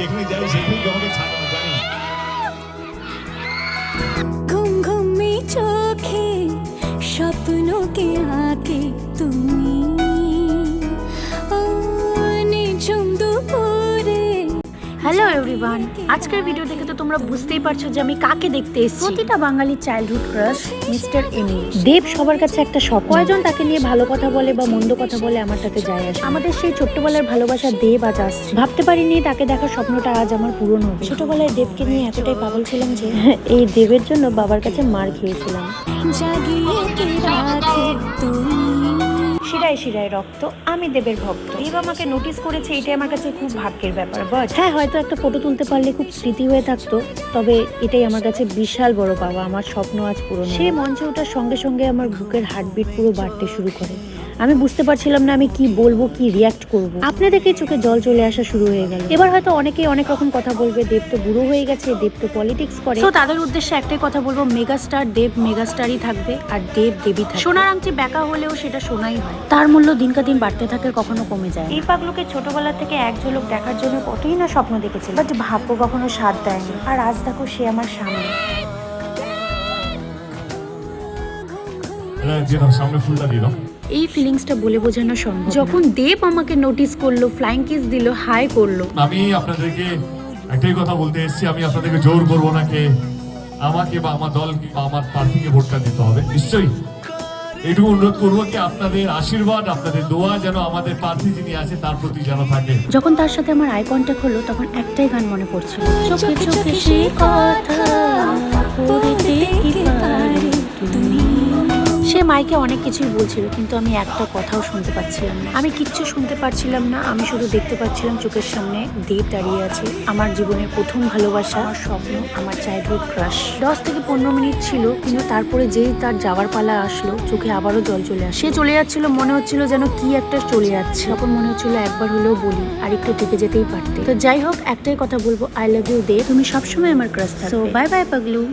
যেখানে যাই সেখানে আমাকে ছাড়ো না, জানি। ঘুম ঘুমি চোখে স্বপ্নকে আঁকে তুমি, নিঝুম দুপুরে। হ্যালো এভরিওয়ান, আজকের ভিডিও দেখে তো তোমরা বুঝতেই পারছো যে আমি কাকে দেখতে এসেছি। প্রতিটা বাঙালির চাইল্ডহুড ক্রাশ মিস্টার এমিল। দেব সবার কাছে একটা স্বপ্ন। কয়জন তাকে নিয়ে ভালো কথা বলে বা মন্দ কথা বলে আমার তাতে যায় আসে। আমাদের সেই ছোট্টবেলার ভালোবাসা দেব আজ আসছে। ভাবতে পারিনি তাকে দেখার স্বপ্নটা আজ আমার পূরণ হবে। ছোটবেলায় দেবকে নিয়ে এতটাই পাগল ছিলাম যে এই দেবের জন্য বাবার কাছে মার খেয়েছিলাম। জাগিয়ে কে রাখে তুমি, শিরায় শিরায় রক্ত, আমি দেবের ভক্ত। দেব আমাকে নোটিস করেছে, এটাই আমার কাছে খুব ভাগ্যের ব্যাপার। বাট হ্যাঁ, হয়তো একটা ফটো তুলতে পারলে খুব স্মৃতি হয়ে থাকতো, তবে এটাই আমার কাছে বিশাল বড় পাওয়া। আমার স্বপ্ন আজ পূরণ। সেই মঞ্চে ওঠার সঙ্গে সঙ্গে আমার বুকের হার্টবিট পুরো বাড়তে শুরু করে। আমি বুঝতে পারছিলাম না আমি কি বলবো, কি রিয়াক্ট করব। আপনাদেরকে চোখে জল চলে আসা শুরু হয়ে গেল। এবার হয়তো অনেকেই অনেক রকম কথা বলবে, দেব তো বুড়ো হয়ে গেছে, দেব তো পলিটিক্স করে। তো তাদের উদ্দেশ্যে একটাই কথা বলবো, মেগাস্টার দেব মেগাস্টারই থাকবে, আর দেব দেবী থাকবে। সোনার আংটি বেঁকা হলেও সেটা সোনাই হয়, তার মূল্য দিনকা দিন বাড়তে থাকে, কখনো কমে যায়। এই পাগলুকে ছোটবেলা থেকে এক ঝলক দেখার জন্য কতই না স্বপ্ন দেখেছিল, বাট ভাগ্য কখনো সাথ দেয়নি। আর আজ দেখো সে আমার সামনে। সামনে ফুলটা দিয়ে দাও। এই ফিলিংসটা বলে বোঝানো সম্ভব। যখন দেব আমাকে নোটিস করলো, ফ্লাইং কিস দিল, হাই করলো। আমি আপনাদেরকে একটাই কথা বলতে এসেছি, আমি আপনাদেরকে জোর করবো না কে আমাকে বা আমার দল বা আমার প্রার্থীকে ভোটটা দিতে হবে। নিশ্চয়ই এইটুকু অনুরোধ করবো কি আপনাদের আশীর্বাদ, আপনাদের দোয়া যেন আমাদের প্রার্থী যিনি আছে তার প্রতি যেন থাকে। যখন তার সাথে আমার আই কন্ট্যাক্ট হলো, তখন একটাই গান মনে পড়ছিল, চোখে চোখে সে কথা পড়তে কি পারে তুমি। সে মাইকে অনেক কিছুই বলছিল, কিন্তু আমি একটা কথাও শুনতে পাচ্ছিলাম না। আমি কিচ্ছু শুনতে পাচ্ছিলাম না, আমি শুধু দেখতে পাচ্ছিলাম চোখের সামনে দেব দাঁড়িয়ে আছে, আমার জীবনের প্রথম ভালোবাসা, আমার স্বপ্ন, আমার চাইল্ডহুড ক্রাশ। 10 থেকে 15 মিনিট ছিল, কিন্তু তারপরে যেই তার যাওয়ার পালা আসলো, চোখে আবারও জল চলে আসে। সে চলে যাচ্ছিল, মনে হচ্ছিল যেন কি একটা চলে যাচ্ছে। তখন মনে হচ্ছিল একবার হলেও বলি, আর একটু থেকে যেতেই পারতে। তো যাই হোক, একটাই কথা বলবো, আই লাভ ইউ দেব, তুমি সবসময় আমার ক্রাশ থাকবে। So bye bye Paglu.